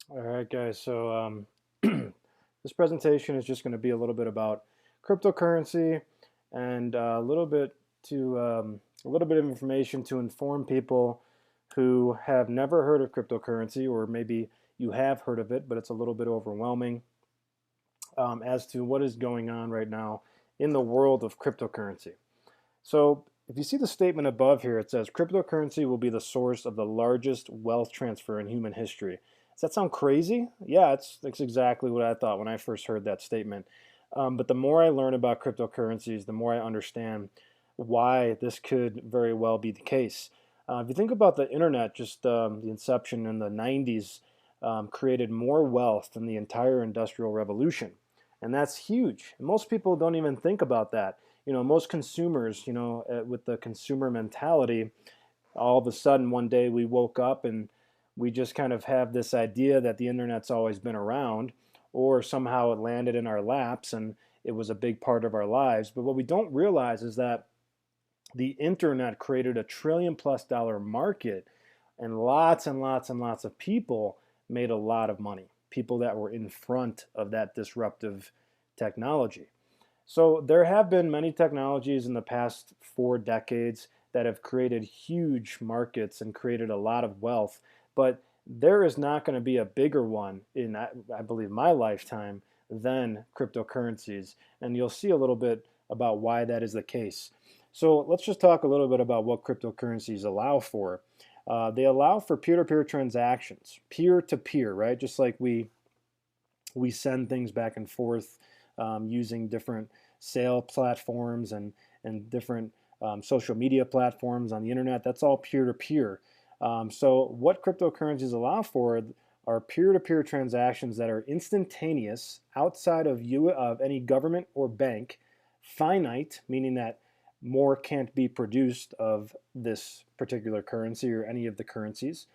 All right, guys. This presentation is just going to be a little bit about cryptocurrency and a little bit of information to inform people who have never heard of cryptocurrency, or maybe you have heard of it, but it's a little bit overwhelming as to what is going on right now in the world of cryptocurrency. So, if you see the statement above here, it says cryptocurrency will be the source of the largest wealth transfer in human history. Does that sound crazy? Yeah, that's exactly what I thought when I first heard that statement. But the more I learn about cryptocurrencies, the more I understand why this could very well be the case. If you think about the internet, just the inception in the 90s created more wealth than the entire industrial revolution. And that's huge. And most people don't even think about that. Most consumers, with the consumer mentality, all of a sudden one day we woke up and we just kind of have this idea that the internet's always been around, or somehow it landed in our laps and it was a big part of our lives. But what we don't realize is that the internet created $1 trillion+ market, and lots and lots and lots of people made a lot of money. People that were in front of that disruptive technology. So there have been many technologies in the past 4 decades that have created huge markets and created a lot of wealth, but there is not going to be a bigger one in, I believe, my lifetime than cryptocurrencies. And you'll see a little bit about why that is the case. So let's just talk a little bit about what cryptocurrencies allow for. They allow for peer-to-peer transactions, peer-to-peer, right? Just like we send things back and forth using different sale platforms and different social media platforms on the internet. That's all peer-to-peer. So what cryptocurrencies allow for are peer-to-peer transactions that are instantaneous, outside of any government or bank, finite, meaning that more can't be produced of this particular currency or any of the currencies,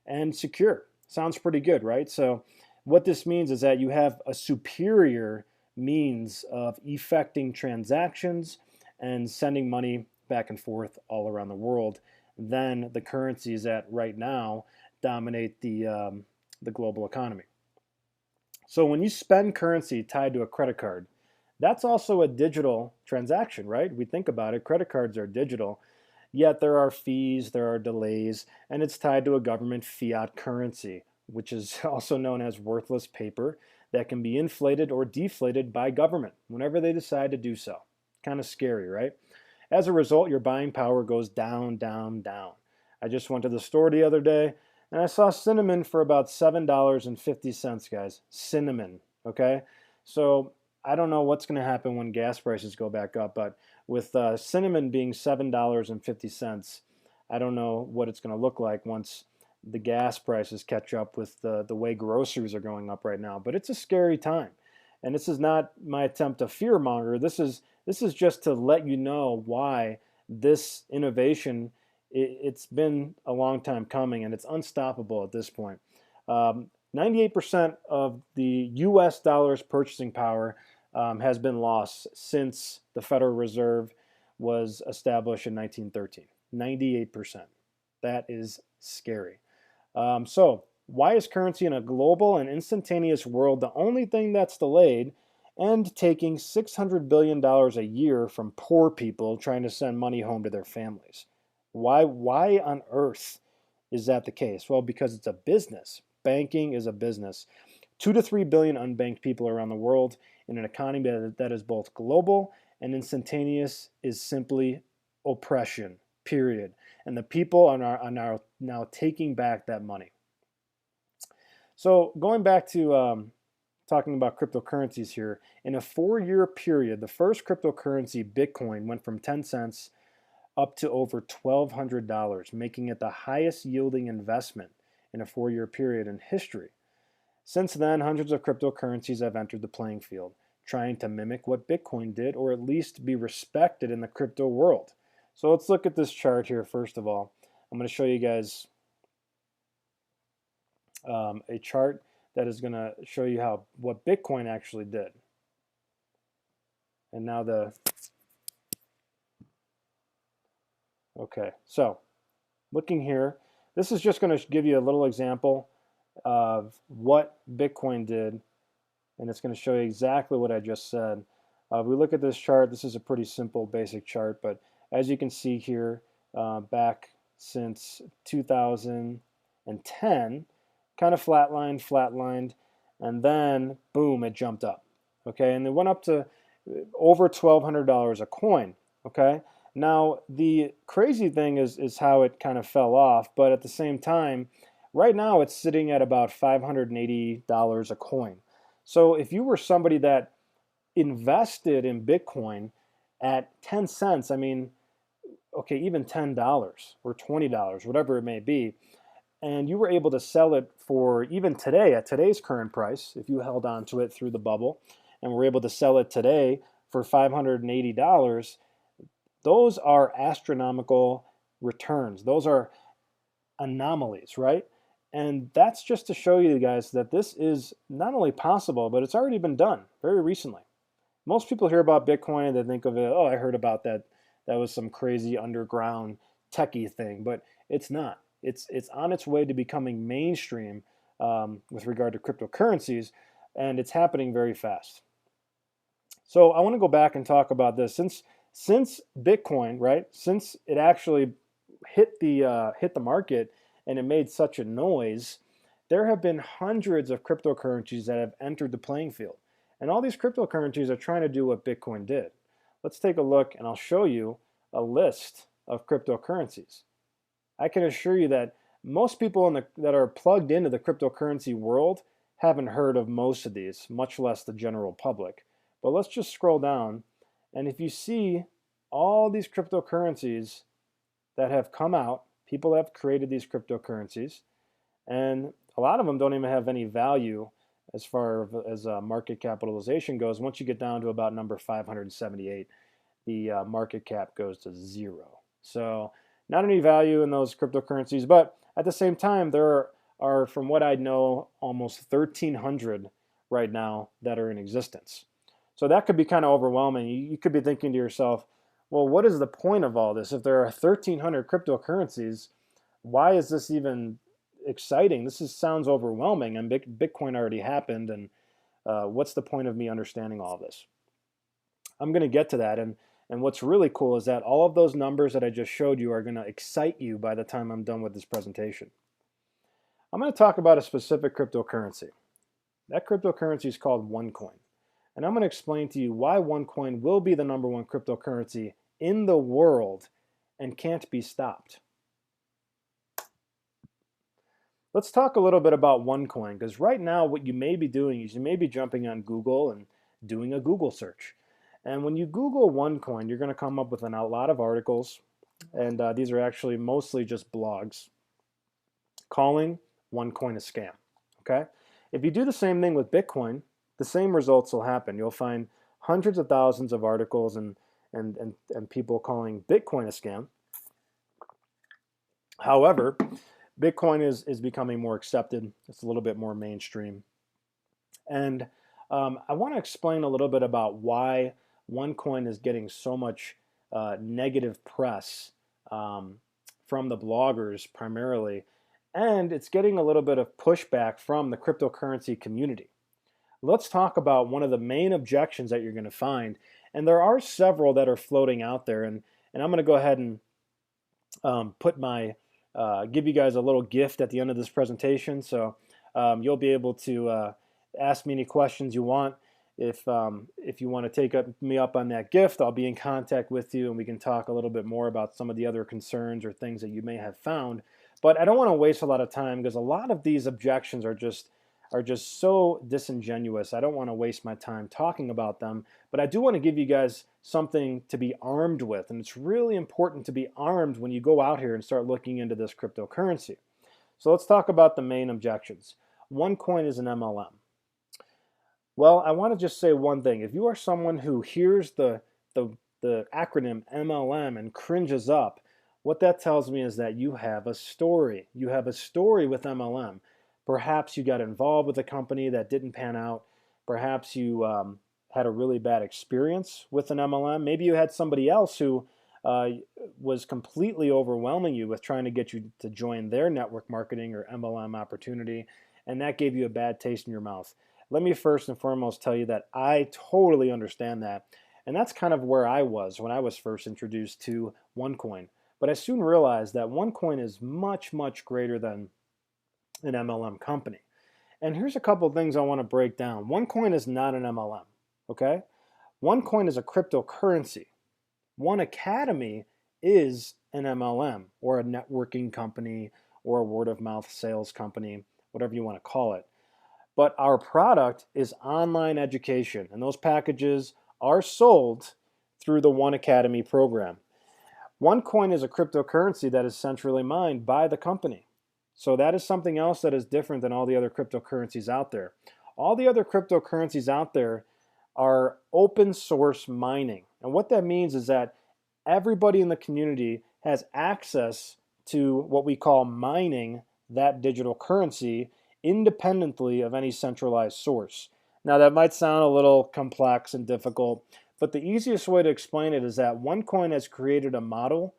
and secure. Sounds pretty good, right? So what this means is that you have a superior means of effecting transactions and sending money back and forth all around the world than the currencies that right now dominate the global economy. So when you spend currency tied to a credit card, that's also a digital transaction, right? We think about it, credit cards are digital, yet there are fees, there are delays, and it's tied to a government fiat currency, which is also known as worthless paper that can be inflated or deflated by government whenever they decide to do so. Kind of scary, right? As a result, your buying power goes down, down, down. I just went to the store the other day and I saw cinnamon for about $7.50, guys. Cinnamon, okay? So I don't know what's going to happen when gas prices go back up, but with cinnamon being $7.50, I don't know what it's going to look like once the gas prices catch up with the way groceries are going up right now. But it's a scary time. And this is not my attempt to fearmonger. This is just to let you know why this innovation, it's been a long time coming and it's unstoppable at this point. 98% of the US dollar's purchasing power has been lost since the Federal Reserve was established in 1913. 98%. That is scary. So, why is currency in a global and instantaneous world the only thing that's delayed and taking $600 billion a year from poor people trying to send money home to their families? Why on earth is that the case? Well, because it's a business. Banking is a business. 2 to 3 billion unbanked people around the world in an economy that is both global and instantaneous is simply oppression, period. And the people are now taking back that money. So going back to talking about cryptocurrencies here, in a 4-year period, the first cryptocurrency, Bitcoin, went from 10 cents up to over $1,200, making it the highest yielding investment in a 4-year period in history. Since then, hundreds of cryptocurrencies have entered the playing field, trying to mimic what Bitcoin did, or at least be respected in the crypto world. So let's look at this chart here first of all. I'm going to show you guys a chart that is going to show you what Bitcoin actually did. And now okay, so looking here, this is just going to give you a little example of what Bitcoin did, and it's going to show you exactly what I just said. If we look at this chart, this is a pretty simple, basic chart, but as you can see here, back since 2010, kind of flatlined, and then boom, it jumped up. Okay, and it went up to over $1,200 a coin. Okay, now the crazy thing is how it kind of fell off, but at the same time, right now it's sitting at about $580 a coin. So if you were somebody that invested in Bitcoin at 10 cents, I mean, okay, even $10 or $20, whatever it may be, and you were able to sell it for even today at today's current price, if you held on to it through the bubble and were able to sell it today for $580, those are astronomical returns. Those are anomalies, right? And that's just to show you guys that this is not only possible, but it's already been done very recently. Most people hear about Bitcoin and they think of it, oh, I heard about that. That was some crazy underground techie thing, but it's not. It's on its way to becoming mainstream with regard to cryptocurrencies, and it's happening very fast. So I want to go back and talk about this since Bitcoin, right? Since it actually hit the market and it made such a noise, there have been hundreds of cryptocurrencies that have entered the playing field. And all these cryptocurrencies are trying to do what Bitcoin did. Let's take a look and I'll show you a list of cryptocurrencies. I can assure you that most people that are plugged into the cryptocurrency world haven't heard of most of these, much less the general public. But let's just scroll down, and if you see all these cryptocurrencies that have come out, people have created these cryptocurrencies, and a lot of them don't even have any value as far as market capitalization goes. Once you get down to about number 578, the market cap goes to zero. So not any value in those cryptocurrencies, but at the same time, there are, from what I know, almost 1,300 right now that are in existence. So that could be kind of overwhelming. You could be thinking to yourself, well, what is the point of all this? If there are 1,300 cryptocurrencies, why is this even exciting? Sounds overwhelming, and Bitcoin already happened, and what's the point of me understanding all this? I'm going to get to that, and what's really cool is that all of those numbers that I just showed you are going to excite you by the time I'm done with this presentation. I'm going to talk about a specific cryptocurrency. That cryptocurrency is called OneCoin. And I'm going to explain to you why OneCoin will be the #1 cryptocurrency in the world and can't be stopped. Let's talk a little bit about OneCoin, because right now what you may be doing is you may be jumping on Google and doing a Google search. And when you Google OneCoin, you're going to come up with a lot of articles, and these are actually mostly just blogs calling OneCoin a scam. Okay? If you do the same thing with Bitcoin, the same results will happen. You'll find hundreds of thousands of articles and people calling Bitcoin a scam. However, Bitcoin is becoming more accepted. It's a little bit more mainstream. And I want to explain a little bit about why OneCoin is getting so much negative press from the bloggers primarily, and it's getting a little bit of pushback from the cryptocurrency community. Let's talk about one of the main objections that you're going to find, and there are several that are floating out there, and I'm going to go ahead and give you guys a little gift at the end of this presentation, so you'll be able to ask me any questions you want. If you want to take me up on that gift, I'll be in contact with you, and we can talk a little bit more about some of the other concerns or things that you may have found. But I don't want to waste a lot of time, because a lot of these objections are just so disingenuous. I don't want to waste my time talking about them, but I do want to give you guys something to be armed with, and it's really important to be armed when you go out here and start looking into this cryptocurrency. So let's talk about the main objections. OneCoin is an MLM. Well, I want to just say one thing. If you are someone who hears the acronym MLM and cringes up, what that tells me is that you have a story. You have a story with MLM. Perhaps you got involved with a company that didn't pan out. Perhaps you had a really bad experience with an MLM. Maybe you had somebody else who was completely overwhelming you with trying to get you to join their network marketing or MLM opportunity, and that gave you a bad taste in your mouth. Let me first and foremost tell you that I totally understand that. And that's kind of where I was when I was first introduced to OneCoin. But I soon realized that OneCoin is much, much greater than an MLM company. And here's a couple of things I want to break down. OneCoin is not an MLM, okay? OneCoin is a cryptocurrency. One Academy is an MLM or a networking company or a word of mouth sales company, whatever you want to call it. But our product is online education, and those packages are sold through the One Academy program. OneCoin is a cryptocurrency that is centrally mined by the company. So that is something else that is different than all the other cryptocurrencies out there. All the other cryptocurrencies out there are open source mining. And what that means is that everybody in the community has access to what we call mining that digital currency independently of any centralized source. Now that might sound a little complex and difficult, but the easiest way to explain it is that OneCoin has created a model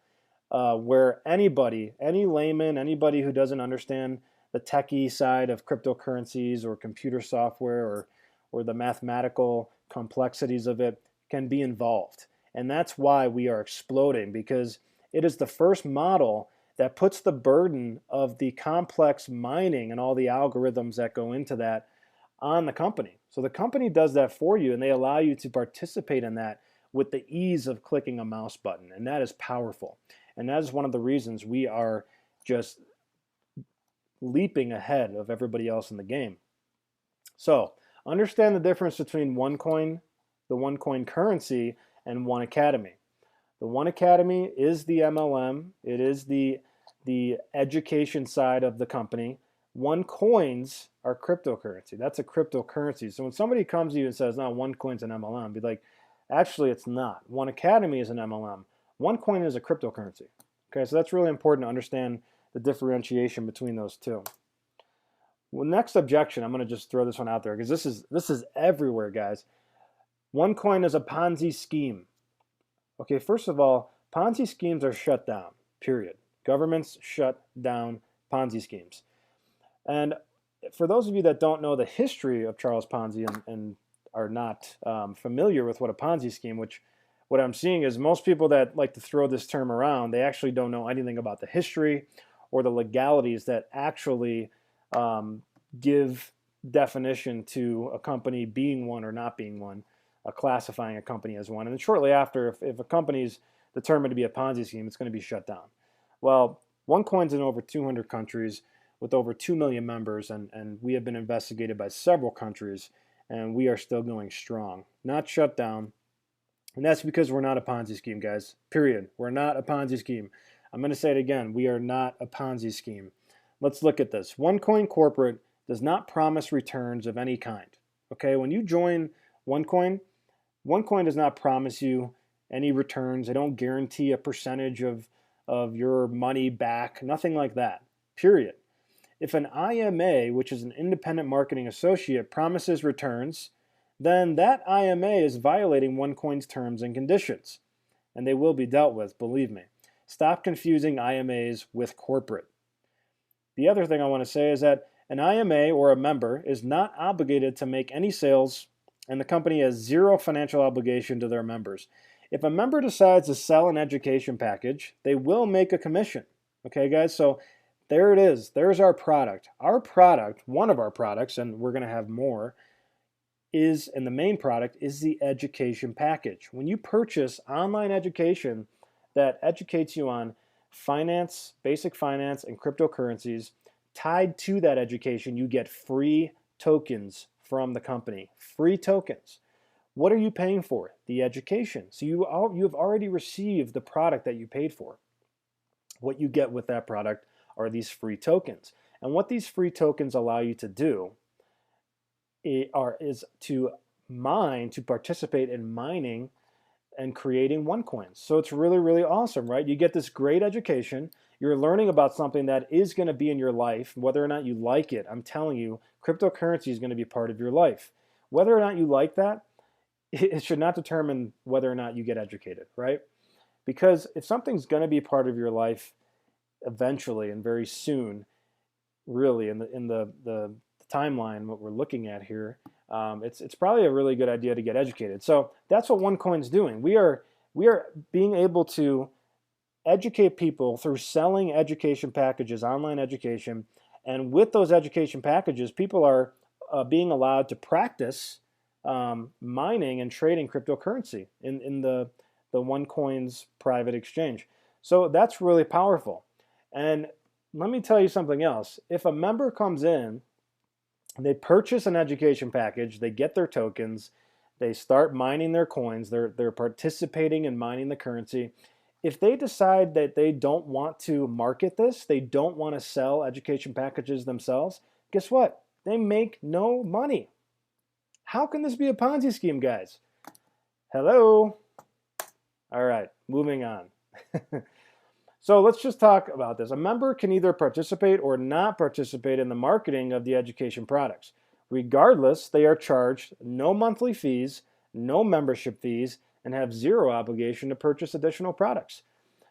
where anybody, any layman, anybody who doesn't understand the techie side of cryptocurrencies or computer software or the mathematical complexities of it can be involved. And that's why we are exploding, because it is the first model that puts the burden of the complex mining and all the algorithms that go into that on the company. So the company does that for you, and they allow you to participate in that with the ease of clicking a mouse button. And that is powerful. And that is one of the reasons we are just leaping ahead of everybody else in the game. So understand the difference between OneCoin, the OneCoin currency, and One Academy. The One Academy is the MLM. It is the education side of the company. OneCoins are cryptocurrency. That's a cryptocurrency. So when somebody comes to you and says, no, OneCoin's an MLM, be like, actually, it's not. One Academy is an MLM. OneCoin is a cryptocurrency. Okay, so that's really important to understand the differentiation between those two. Well, next objection, I'm going to just throw this one out there because this is everywhere, guys. OneCoin is a Ponzi scheme. Okay, first of all, Ponzi schemes are shut down, period. Governments shut down Ponzi schemes. And for those of you that don't know the history of Charles Ponzi and are not familiar with what a Ponzi scheme, which what I'm seeing is most people that like to throw this term around, they actually don't know anything about the history or the legalities that actually give definition to a company being one or not being one, classifying a company as one. And then shortly after, if a company is determined to be a Ponzi scheme, it's going to be shut down. Well, OneCoin's in over 200 countries with over 2 million members, and we have been investigated by several countries, and we are still going strong. Not shut down. And that's because we're not a Ponzi scheme, guys. Period. We're not a Ponzi scheme. I'm going to say it again. We are not a Ponzi scheme. Let's look at this. OneCoin Corporate does not promise returns of any kind. Okay, when you join OneCoin, OneCoin does not promise you any returns. They don't guarantee a percentage of your money back. Nothing like that. Period. If an IMA, which is an independent marketing associate, promises returns, then that IMA is violating OneCoin's terms and conditions, and they will be dealt with, believe me. Stop confusing IMAs with corporate. The other thing I want to say is that an IMA or a member is not obligated to make any sales, and the company has zero financial obligation to their members. If a member decides to sell an education package, they will make a commission. Okay, guys? So there it is. There's our product. Our product, one of our products, and we're going to have more, and the main product is the education package. When you purchase online education that educates you on finance, basic finance, and cryptocurrencies, tied to that education, you get free tokens from the company. Free tokens. What are you paying for? The education. So you have already received the product that you paid for. What you get with that product are these free tokens. And what these free tokens allow you to do is to mine, to participate in mining and creating OneCoins. So it's really, really awesome, right? You get this great education. You're learning about something that is going to be in your life, whether or not you like it. I'm telling you, cryptocurrency is going to be part of your life. Whether or not you like that, it should not determine whether or not you get educated, right? Because if something's going to be part of your life eventually and very soon, really in the timeline, what we're looking at here, it's probably a really good idea to get educated. So that's what OneCoin's doing. We are being able to educate people through selling education packages, online education, and with those education packages, people are being allowed to practice mining and trading cryptocurrency in the OneCoin's private exchange. So that's really powerful. And let me tell you something else. If a member comes in, they purchase an education package, they get their tokens, they start mining their coins, they're participating in mining the currency. If they decide that they don't want to market this, they don't want to sell education packages themselves, guess what? They make no money. How can this be a Ponzi scheme, guys? Hello? All right, moving on. So let's just talk about this. A member can either participate or not participate in the marketing of the education products. Regardless, they are charged no monthly fees, no membership fees, and have zero obligation to purchase additional products.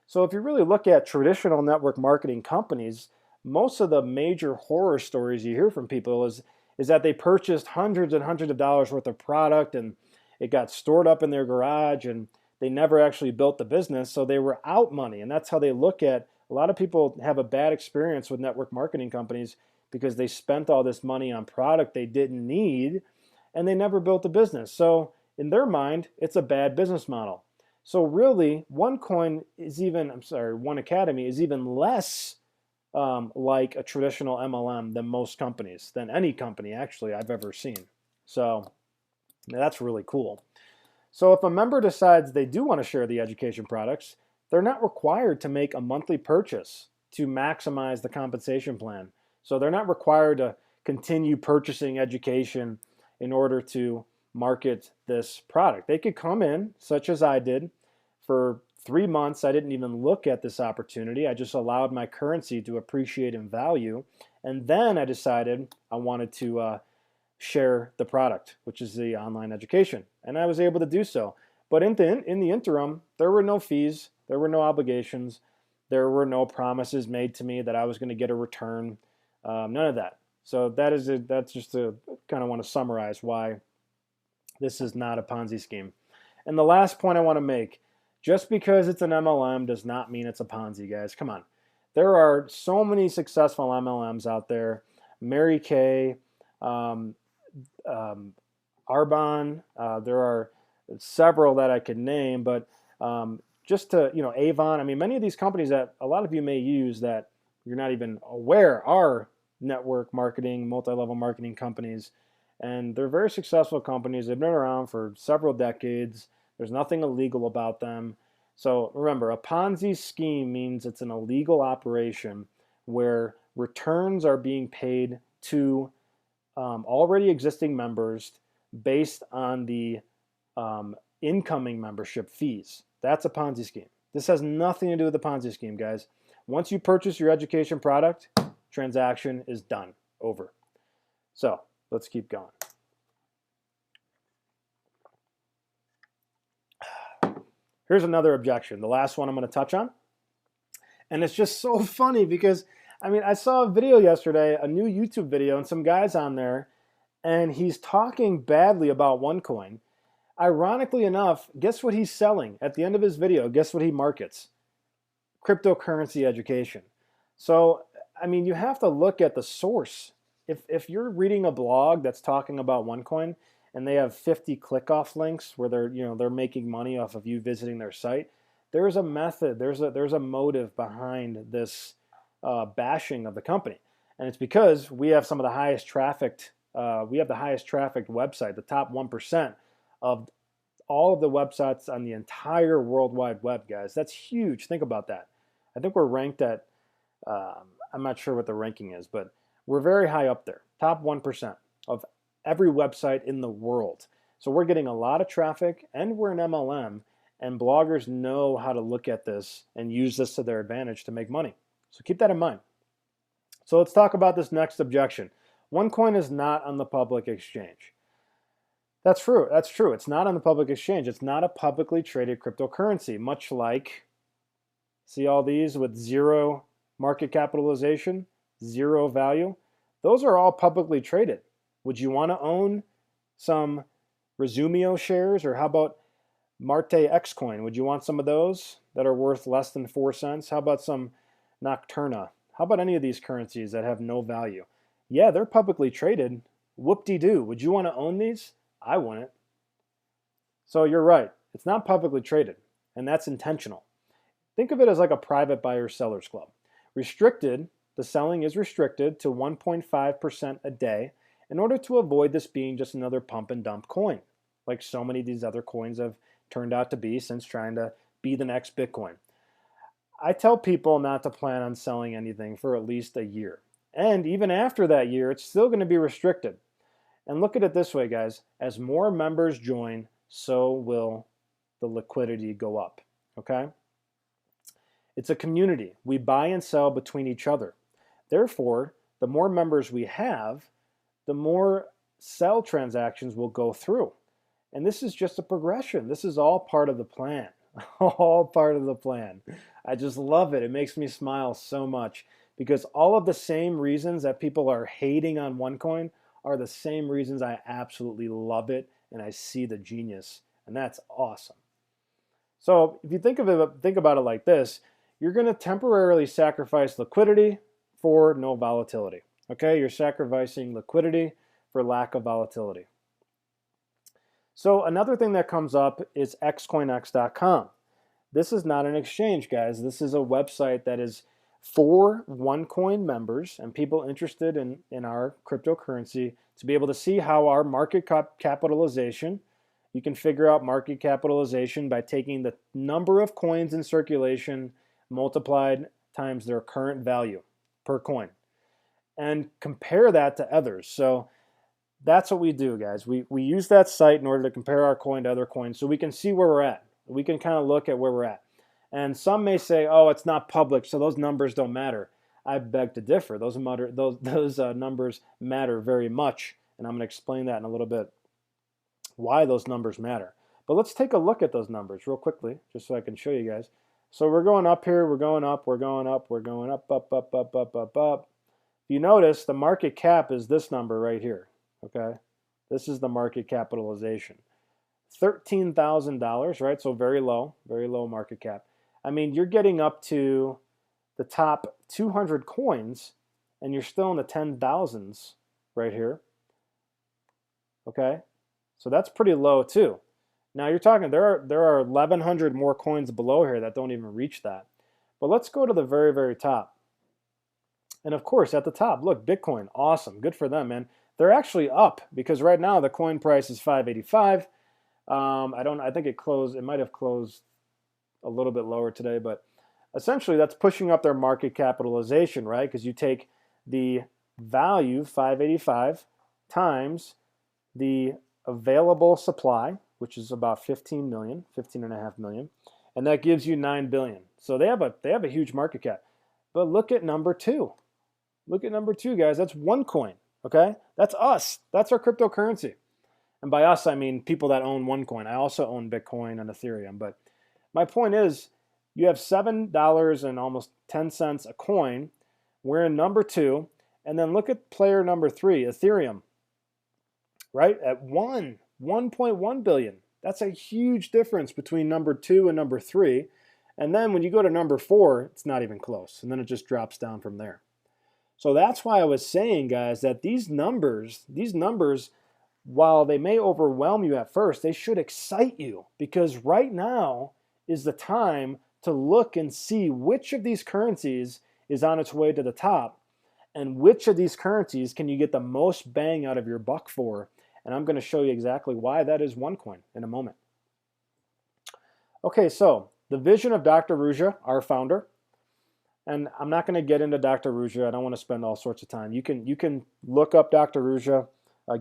So if you really look at traditional network marketing companies, most of the major horror stories you hear from people is that they purchased hundreds and hundreds of dollars worth of product and it got stored up in their garage and they never actually built the business, so they were out money. And that's how they look at, a lot of people have a bad experience with network marketing companies because they spent all this money on product they didn't need and they never built a business. So in their mind, it's a bad business model. So really, OneCoin is even, One Academy is even less like a traditional MLM than most companies, than any company actually I've ever seen. So that's really cool. So if a member decides they do want to share the education products, they're not required to make a monthly purchase to maximize the compensation plan. So they're not required to continue purchasing education in order to market this product. They could come in, such as I did, for 3 months. I didn't even look at this opportunity. I just allowed my currency to appreciate in value. And then I decided I wanted to share the product, which is the online education. And I was able to do so. But in the interim, there were no fees, there were no obligations, there were no promises made to me that I was going to get a return, none of that. So that's just to kind of want to summarize why this is not a Ponzi scheme. And the last point I want to make, just because it's an MLM does not mean it's a Ponzi, guys. Come on. There are so many successful MLMs out there. Mary Kay, Arbonne, there are several that I could name, but just to, Avon, I mean, many of these companies that a lot of you may use that you're not even aware are network marketing, multi-level marketing companies, and they're very successful companies. They've been around for several decades. There's nothing illegal about them. So remember, a Ponzi scheme means it's an illegal operation where returns are being paid to already existing members based on the incoming membership fees. That's a Ponzi scheme. This has nothing to do with the Ponzi scheme, guys. Once you purchase your education product, transaction is done. Over. So let's keep going. Here's another objection, the last one I'm going to touch on. And it's just so funny because, I mean, I saw a video yesterday, a new YouTube video, and some guy's on there, and he's talking badly about OneCoin. Ironically enough, guess what he's selling? At the end of his video, guess what he markets? Cryptocurrency education. So, I mean, you have to look at the source. If you're reading a blog that's talking about OneCoin and they have 50 click-off links where they're making money off of you visiting their site, there's a method, there's a motive behind this bashing of the company, and it's because we have some of the highest trafficked. We have the highest trafficked website, the top 1% of all of the websites on the entire World Wide Web, guys. That's huge. Think about that. I think we're ranked at, I'm not sure what the ranking is, but we're very high up there. Top 1% of every website in the world. So we're getting a lot of traffic, and we're an MLM, and bloggers know how to look at this and use this to their advantage to make money. So keep that in mind. So let's talk about this next objection. OneCoin is not on the public exchange. That's true. That's true. It's not on the public exchange. It's not a publicly traded cryptocurrency, much like, see all these with zero market capitalization, zero value? Those are all publicly traded. Would you want to own some Resumio shares, or how about Marte Xcoin? Would you want some of those that are worth less than 4 cents? How about some Nocturna? How about any of these currencies that have no value? Yeah, they're publicly traded. Whoop-de-doo. Would you want to own these? I wouldn't. So you're right. It's not publicly traded, and that's intentional. Think of it as like a private buyer-sellers club. Restricted, the selling is restricted to 1.5% a day in order to avoid this being just another pump and dump coin, like so many of these other coins have turned out to be since trying to be the next Bitcoin. I tell people not to plan on selling anything for at least a year. And even after that year, it's still going to be restricted. And look at it this way, guys. As more members join, so will the liquidity go up. Okay? It's a community. We buy and sell between each other. Therefore, the more members we have, the more sell transactions will go through. And this is just a progression. This is all part of the plan. All part of the plan. I just love it. It makes me smile so much because all of the same reasons that people are hating on OneCoin are the same reasons I absolutely love it and I see the genius. And that's awesome. So if you think about it like this, you're going to temporarily sacrifice liquidity for no volatility. Okay, you're sacrificing liquidity for lack of volatility. So another thing that comes up is xcoinx.com. This is not an exchange, guys. This is a website that is for OneCoin members and people interested in our cryptocurrency to be able to see how our market capitalization, you can figure out market capitalization by taking the number of coins in circulation multiplied times their current value per coin and compare that to others. So that's what we do, guys. We use that site in order to compare our coin to other coins so we can see where we're at. We can kind of look at where we're at. And some may say, oh, it's not public, so those numbers don't matter. I beg to differ. Those numbers matter very much, and I'm going to explain that in a little bit, why those numbers matter. But let's take a look at those numbers real quickly, just so I can show you guys. So we're going up here, we're going up, we're going up, we're going up, up, up, up, up, up, up. If you notice, the market cap is this number right here, okay? This is the market capitalization. $13,000, right? So very low market cap. I mean, you're getting up to the top 200 coins, and you're still in the 10,000s right here, okay? So that's pretty low too. Now you're talking, there are 1,100 more coins below here that don't even reach that. But let's go to the very, very top. And of course, at the top, look, Bitcoin, awesome, good for them, man. They're actually up because right now the coin price is $5.85. I think it might have closed a little bit lower today, but essentially that's pushing up their market capitalization, right? Because you take the value, $5.85, times the available supply, which is about 15.5 million, and that gives you 9 billion. So they have a huge market cap. But look at number two. Look at number two, guys. That's OneCoin, okay? That's us. That's our cryptocurrency. And by us, I mean people that own OneCoin. I also own Bitcoin and Ethereum. But my point is, you have $7 and almost 10 cents a coin. We're in number two. And then look at player number three, Ethereum, right? At 1.1 billion. That's a huge difference between number two and number three. And then when you go to number four, it's not even close. And then it just drops down from there. So that's why I was saying, guys, that these numbers, while they may overwhelm you at first, they should excite you, because right now is the time to look and see which of these currencies is on its way to the top and which of these currencies can you get the most bang out of your buck for. And I'm going to show you exactly why that is OneCoin in a moment. Okay, so the vision of Dr. Ruja, our founder, and I'm not going to get into Dr. Ruja. I don't want to spend all sorts of time. You can look up Dr. Ruja,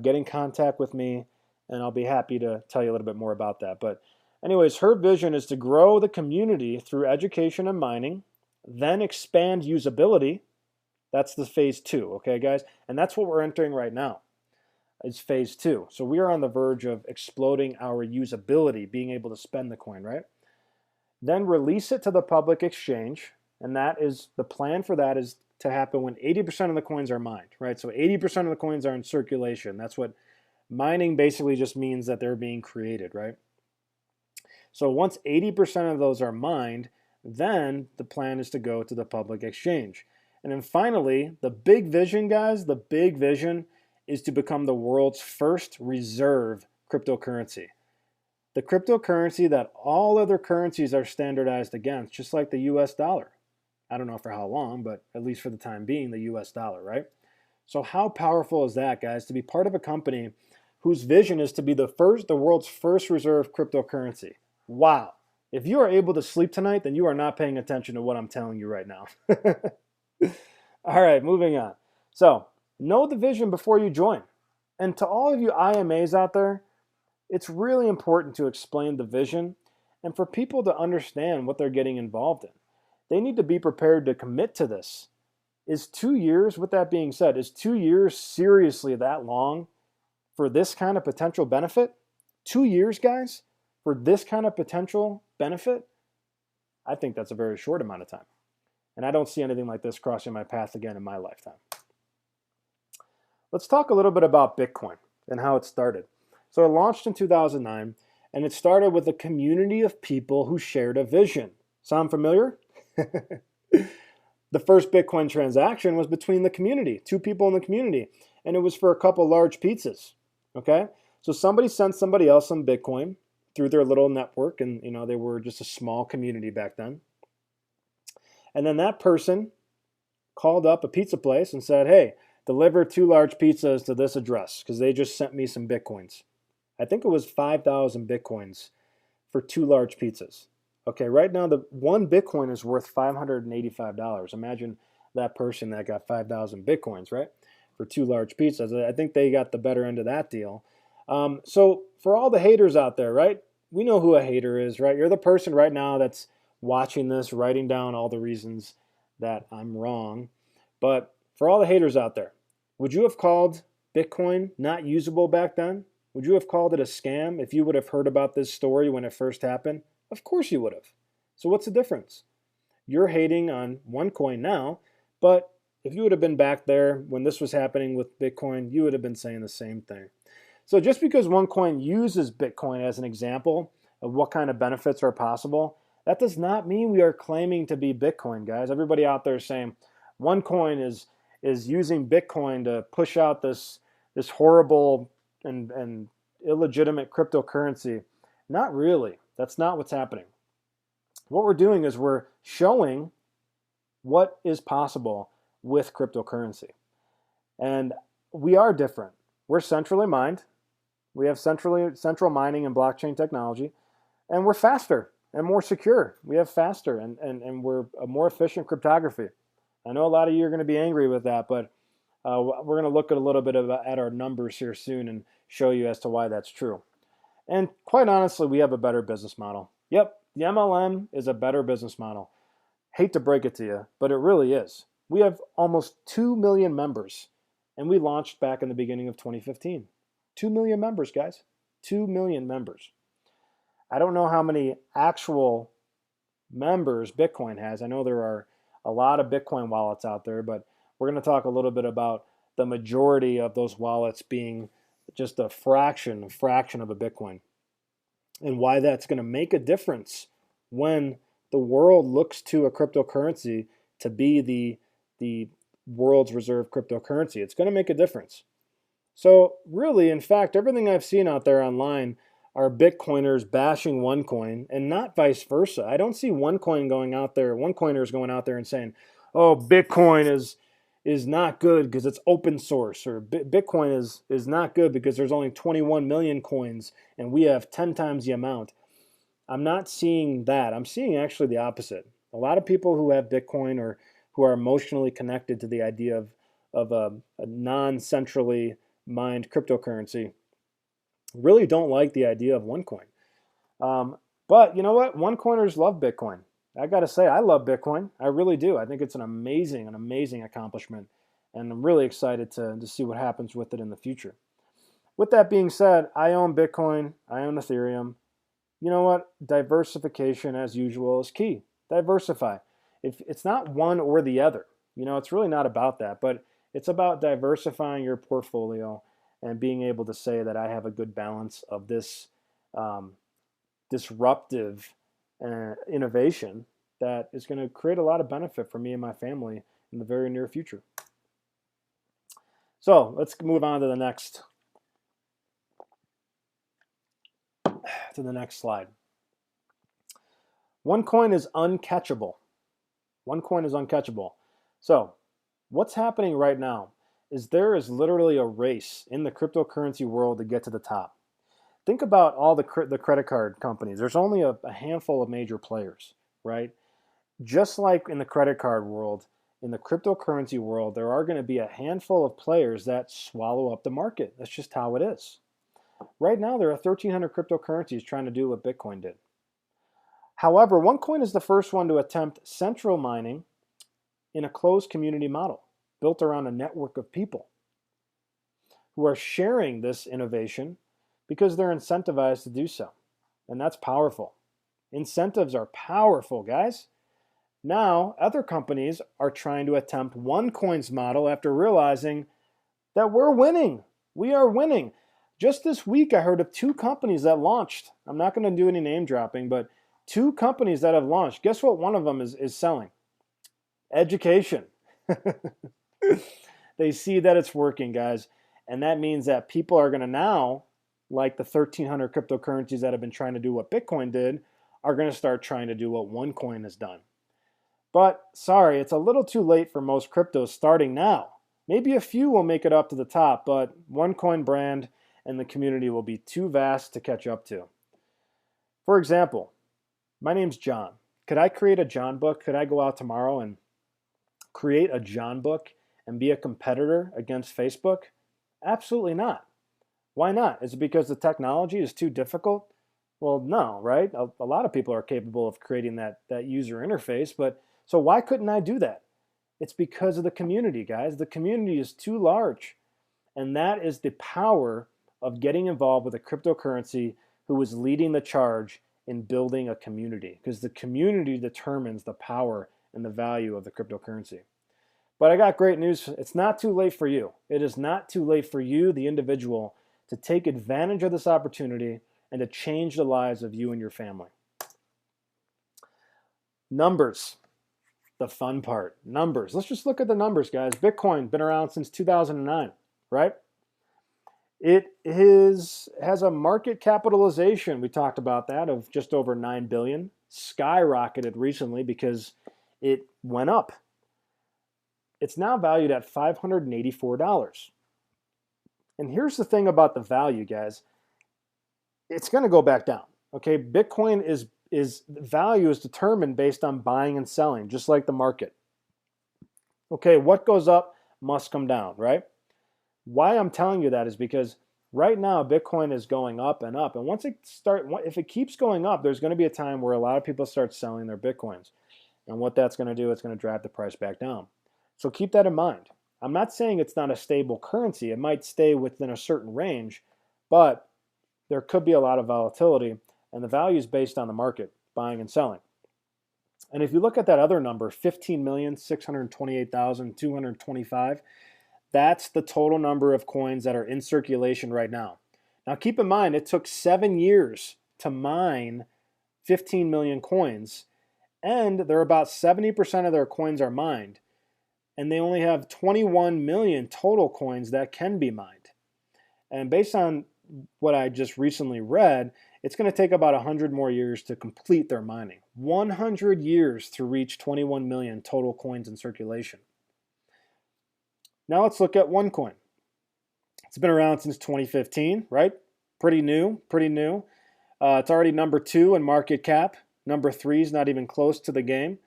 get in contact with me, and I'll be happy to tell you a little bit more about that. But anyways, her vision is to grow the community through education and mining, then expand usability. That's the phase two, okay, guys? And that's what we're entering right now. It's phase two. So we are on the verge of exploding our usability, being able to spend the coin, right? Then release it to the public exchange. And that is, the plan for that is to happen when 80% of the coins are mined, right? So 80% of the coins are in circulation. That's what mining basically just means, that they're being created, right? So once 80% of those are mined, then the plan is to go to the public exchange. And then finally, the big vision, guys, the big vision is to become the world's first reserve cryptocurrency. The cryptocurrency that all other currencies are standardized against, just like the US dollar. I don't know for how long, but at least for the time being, the US dollar, right? So how powerful is that, guys, to be part of a company whose vision is to be the world's first reserve cryptocurrency? Wow. If you are able to sleep tonight, then you are not paying attention to what I'm telling you right now. All right, moving on. So, know the vision before you join. And to all of you IMAs out there, it's really important to explain the vision and for people to understand what they're getting involved in. They need to be prepared to commit to this. Is 2 years, with that being said, is 2 years seriously that long for this kind of potential benefit? 2 years, guys, for this kind of potential benefit? I think that's a very short amount of time. And I don't see anything like this crossing my path again in my lifetime. Let's talk a little bit about Bitcoin and how it started. So it launched in 2009, and it started with a community of people who shared a vision. Sound familiar? The first Bitcoin transaction was between the community, two people in the community, and it was for a couple large pizzas. Okay? So somebody sent somebody else some Bitcoin through their little network, and they were just a small community back then. And then that person called up a pizza place and said, hey, deliver 2 large pizzas to this address because they just sent me some Bitcoins. I think it was 5,000 Bitcoins for 2 large pizzas. Okay, right now the one Bitcoin is worth $585. Imagine that person that got 5,000 Bitcoins, right? For 2 large pizzas. I think they got the better end of that deal. So for all the haters out there, right? We know who a hater is, right? You're the person right now that's watching this, writing down all the reasons that I'm wrong. But for all the haters out there, would you have called Bitcoin not usable back then? Would you have called it a scam if you would have heard about this story when it first happened? Of course you would have. So what's the difference? You're hating on OneCoin now, but if you would have been back there when this was happening with Bitcoin, you would have been saying the same thing. So just because OneCoin uses Bitcoin as an example of what kind of benefits are possible, that does not mean we are claiming to be Bitcoin, guys. Everybody out there is saying OneCoin is using Bitcoin to push out this horrible and illegitimate cryptocurrency. Not really. That's not what's happening. What we're doing is we're showing what is possible with cryptocurrency. And we are different. We're centrally mined. We have central mining and blockchain technology. And we're faster and more secure. We have faster and we're a more efficient cryptography. I know a lot of you are going to be angry with that, but we're going to look at a little bit at our numbers here soon and show you as to why that's true. And quite honestly, we have a better business model. Yep, the MLM is a better business model. Hate to break it to you, but it really is. We have almost 2 million members, and we launched back in the beginning of 2015. 2 million members, guys. 2 million members. I don't know how many actual members Bitcoin has. I know there are a lot of Bitcoin wallets out there, but we're going to talk a little bit about the majority of those wallets being just a fraction of a Bitcoin, and why that's going to make a difference when the world looks to a cryptocurrency to be the world's reserve cryptocurrency. It's going to make a difference. So really, in fact, everything I've seen out there online are Bitcoiners bashing OneCoin and not vice versa. I don't see OneCoiners going out there and saying, oh, Bitcoin is not good because it's open source, or Bitcoin is not good because there's only 21 million coins and we have 10 times the amount. I'm not seeing that. I'm seeing actually the opposite. A lot of people who have Bitcoin or who are emotionally connected to the idea of a non-centrally mined cryptocurrency really don't like the idea of OneCoin. But you know what? OneCoiners love Bitcoin. I got to say, I love Bitcoin. I really do. I think it's an amazing accomplishment. And I'm really excited to see what happens with it in the future. With that being said, I own Bitcoin. I own Ethereum. You know what? Diversification, as usual, is key. Diversify. If it's not one or the other. You know, it's really not about that, but it's about diversifying your portfolio and being able to say that I have a good balance of this um, disruptive innovation that is going to create a lot of benefit for me and my family in the very near future. So let's move on to the next slide. OneCoin is uncatchable. OneCoin is uncatchable. So what's happening right now is there is literally a race in the cryptocurrency world to get to the top. Think about all the credit card companies. There's only a handful of major players, right? Just like in the credit card world, in the cryptocurrency world, there are going to be a handful of players that swallow up the market. That's just how it is. Right now, there are 1,300 cryptocurrencies trying to do what Bitcoin did. However, OneCoin is the first one to attempt central mining in a closed community model built around a network of people who are sharing this innovation because they're incentivized to do so. And that's powerful. Incentives are powerful, guys. Now, other companies are trying to attempt OneCoin's model after realizing that we're winning. We are winning. Just this week, I heard of 2 companies that launched. I'm not going to do any name dropping, but 2 companies that have launched. Guess what one of them is selling? Education. They see that it's working, guys. And that means that people are going to now, like the 1,300 cryptocurrencies that have been trying to do what Bitcoin did, are going to start trying to do what OneCoin has done. But sorry, it's a little too late for most cryptos starting now. Maybe a few will make it up to the top, but OneCoin brand and the community will be too vast to catch up to. For example, my name's John. Could I create a John book? Could I go out tomorrow and create a John book and be a competitor against Facebook? Absolutely not. Why not? Is it because the technology is too difficult? Well, no, right? A lot of people are capable of creating that user interface, but so why couldn't I do that? It's because of the community, guys. The community is too large. And that is the power of getting involved with a cryptocurrency who is leading the charge in building a community, because the community determines the power and the value of the cryptocurrency. But I got great news. It's not too late for you. It is not too late for you, the individual, to take advantage of this opportunity and to change the lives of you and your family. Numbers. The fun part. Numbers. Let's just look at the numbers, guys. Bitcoin been around since 2009, right? It has a market capitalization, we talked about that, of just over 9 billion. Skyrocketed recently because it went up. It's now valued at $584. And here's the thing about the value, guys. It's going to go back down. Okay, Bitcoin is value is determined based on buying and selling, just like the market. Okay, what goes up must come down, right? Why I'm telling you that is because right now Bitcoin is going up and up, and if it keeps going up, there's going to be a time where a lot of people start selling their Bitcoins, and what that's going to do, it's going to drive the price back down. So keep that in mind. I'm not saying it's not a stable currency. It might stay within a certain range, but there could be a lot of volatility, and the value is based on the market, buying and selling. And if you look at that other number, 15,628,225, that's the total number of coins that are in circulation right now. Now keep in mind, it took 7 years to mine 15 million coins, and they're about 70% of their coins are mined, and they only have 21 million total coins that can be mined. And based on what I just recently read, it's going to take about 100 more years to complete their mining. 100 years to reach 21 million total coins in circulation. Now let's look at OneCoin. It's been around since 2015, right? Pretty new. It's already number 2 in market cap. Number 3 is not even close to the game.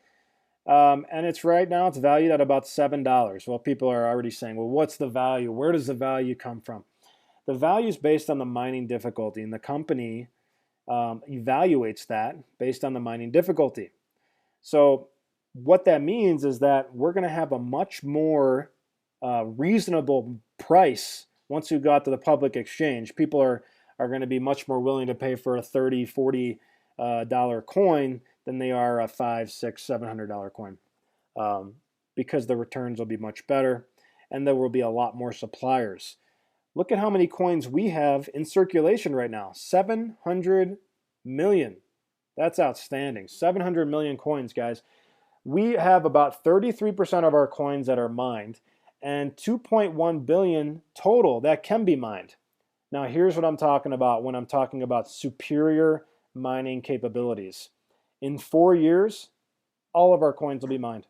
And it's valued at about $7. Well, people are already saying, well, what's the value? Where does the value come from? The value is based on the mining difficulty, and the company evaluates that based on the mining difficulty. So what that means is that we're going to have a much more reasonable price once you got to the public exchange. People are going to be much more willing to pay for a $30, $40 coin than they are a $500, $600, $700 coin. because the returns will be much better and there will be a lot more suppliers. Look at how many coins we have in circulation right now. 700 million. That's outstanding. 700 million coins, guys. We have about 33% of our coins that are mined and 2.1 billion total that can be mined. Now, here's what I'm talking about when I'm talking about superior mining capabilities. In 4 years, all of our coins will be mined.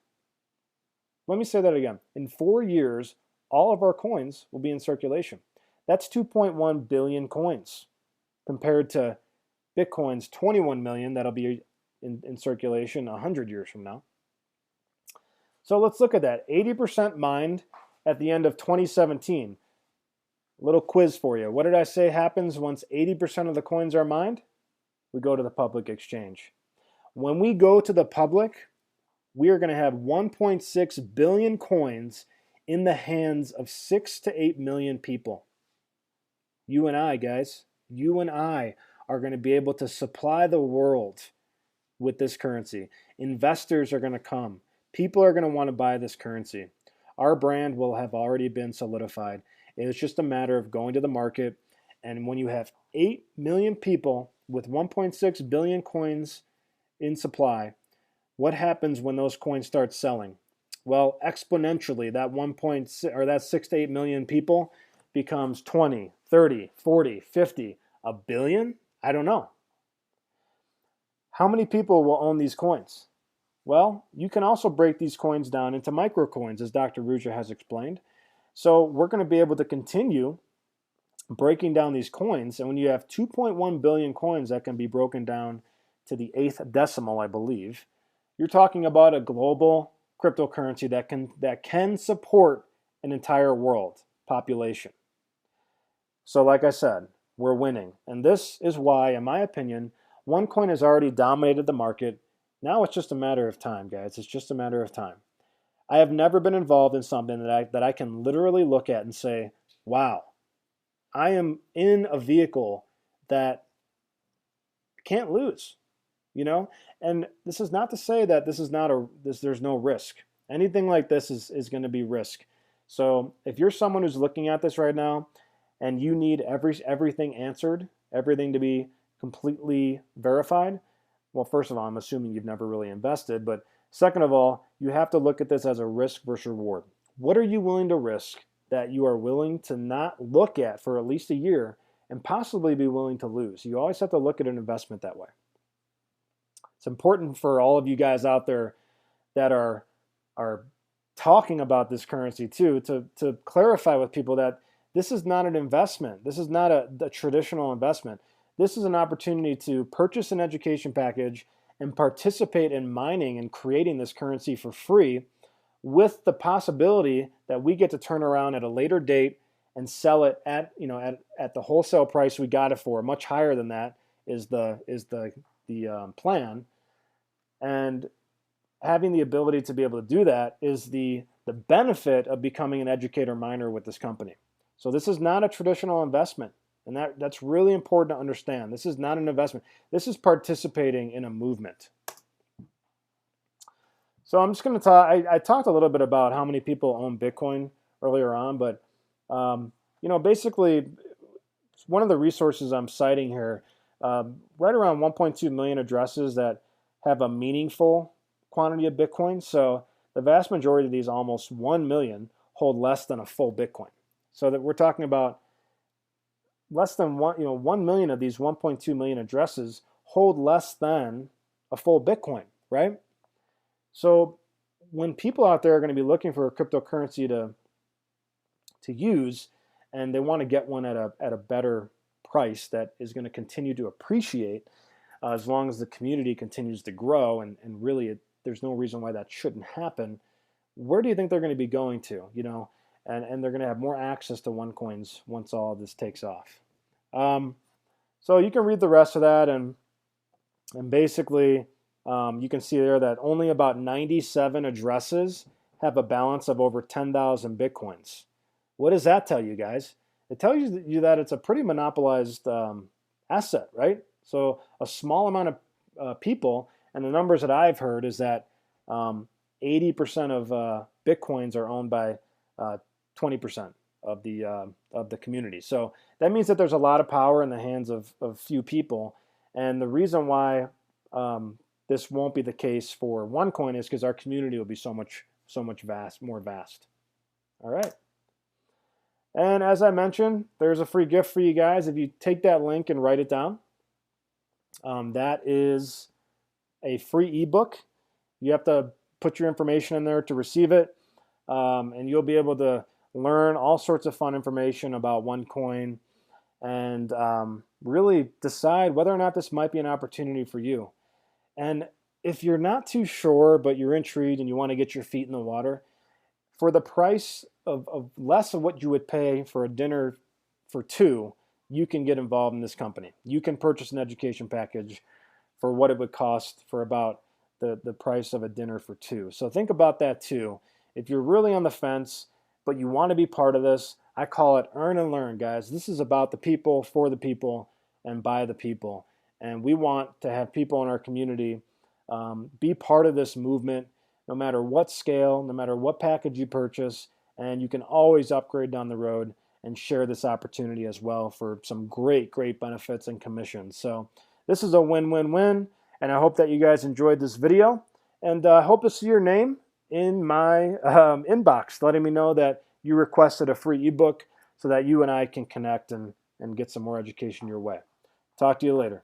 Let me say that again. In 4 years, all of our coins will be in circulation. That's 2.1 billion coins compared to Bitcoin's 21 million that'll be in circulation 100 years from now. So let's look at that. 80% mined at the end of 2017. Little quiz for you. What did I say happens once 80% of the coins are mined? We go to the public exchange. When we go to the public, we are going to have 1.6 billion coins in the hands of 6 to 8 million people. You and I, guys, you and I are going to be able to supply the world with this currency. Investors are going to come. People are going to want to buy this currency. Our brand will have already been solidified. It's just a matter of going to the market. And when you have 8 million people with 1.6 billion coins in supply, what happens when those coins start selling? Well, exponentially, that 1.6 or that 6 to 8 million people becomes 20, 30, 40, 50, a billion? I don't know. How many people will own these coins? Well, you can also break these coins down into microcoins, as Dr. Ruja has explained. So we're going to be able to continue breaking down these coins. And when you have 2.1 billion coins that can be broken down to the 8th decimal, I believe, you're talking about a global cryptocurrency that can support an entire world population. So like I said, we're winning. And this is why, in my opinion, OneCoin has already dominated the market. Now it's just a matter of time, guys. It's just a matter of time. I have never been involved in something that I can literally look at and say, wow, I am in a vehicle that can't lose, you know? And this is not to say that this is not there's no risk. Anything like this is going to be risk. So if you're someone who's looking at this right now and you need everything answered, everything to be completely verified, well, first of all, I'm assuming you've never really invested, but second of all, you have to look at this as a risk versus reward. What are you willing to risk that you are willing to not look at for at least a year and possibly be willing to lose? You always have to look at an investment that way. It's important for all of you guys out there that are talking about this currency too, to clarify with people that this is not an investment. This is not a traditional investment. This is an opportunity to purchase an education package and participate in mining and creating this currency for free, with the possibility that we get to turn around at a later date and sell it at the wholesale price we got it for. Much higher than that is the plan. And having the ability to be able to do that is the benefit of becoming an educator miner with this company. So this is not a traditional investment. And that's really important to understand. This is not an investment. This is participating in a movement. So I'm just going to talk. I talked a little bit about how many people own Bitcoin earlier on, but basically, one of the resources I'm citing here, right around 1.2 million addresses that have a meaningful quantity of Bitcoin. So the vast majority of these, almost 1 million, hold less than a full Bitcoin. So that we're talking about less than 1 million of these 1.2 million addresses hold less than a full Bitcoin, right? So when people out there are going to be looking for a cryptocurrency to use, and they want to get one at a better price that is going to continue to appreciate as long as the community continues to grow, and really there's no reason why that shouldn't happen, where do you think they're going to be going to? And they're going to have more access to OneCoins once all of this takes off. So you can read the rest of that, and basically you can see there that only about 97 addresses have a balance of over 10,000 Bitcoins. What does that tell you, guys? It tells you that it's a pretty monopolized asset, right? So a small amount of people, and the numbers that I've heard is that 80% of Bitcoins are owned by 20% of the community. So that means that there's a lot of power in the hands of few people. And the reason why this won't be the case for OneCoin is because our community will be so much more vast. All right. And as I mentioned, there's a free gift for you guys. If you take that link and write it down, that is a free ebook. You have to put your information in there to receive it, and you'll be able to learn all sorts of fun information about OneCoin and really decide whether or not this might be an opportunity for you. And if you're not too sure, but you're intrigued and you want to get your feet in the water, for the price of less of what you would pay for a dinner for two, you can get involved in this company. You can purchase an education package for what it would cost for about the price of a dinner for two. So think about that too. If you're really on the fence, but you want to be part of this, I call it earn and learn, guys. This is about the people, for the people, and by the people. And we want to have people in our community be part of this movement, no matter what scale, no matter what package you purchase, and you can always upgrade down the road and share this opportunity as well for some great benefits and commissions. So this is a win-win-win, and I hope that you guys enjoyed this video, and I hope to see your name in my inbox letting me know that you requested a free ebook so that you and I can connect and get some more education your way. Talk to you later.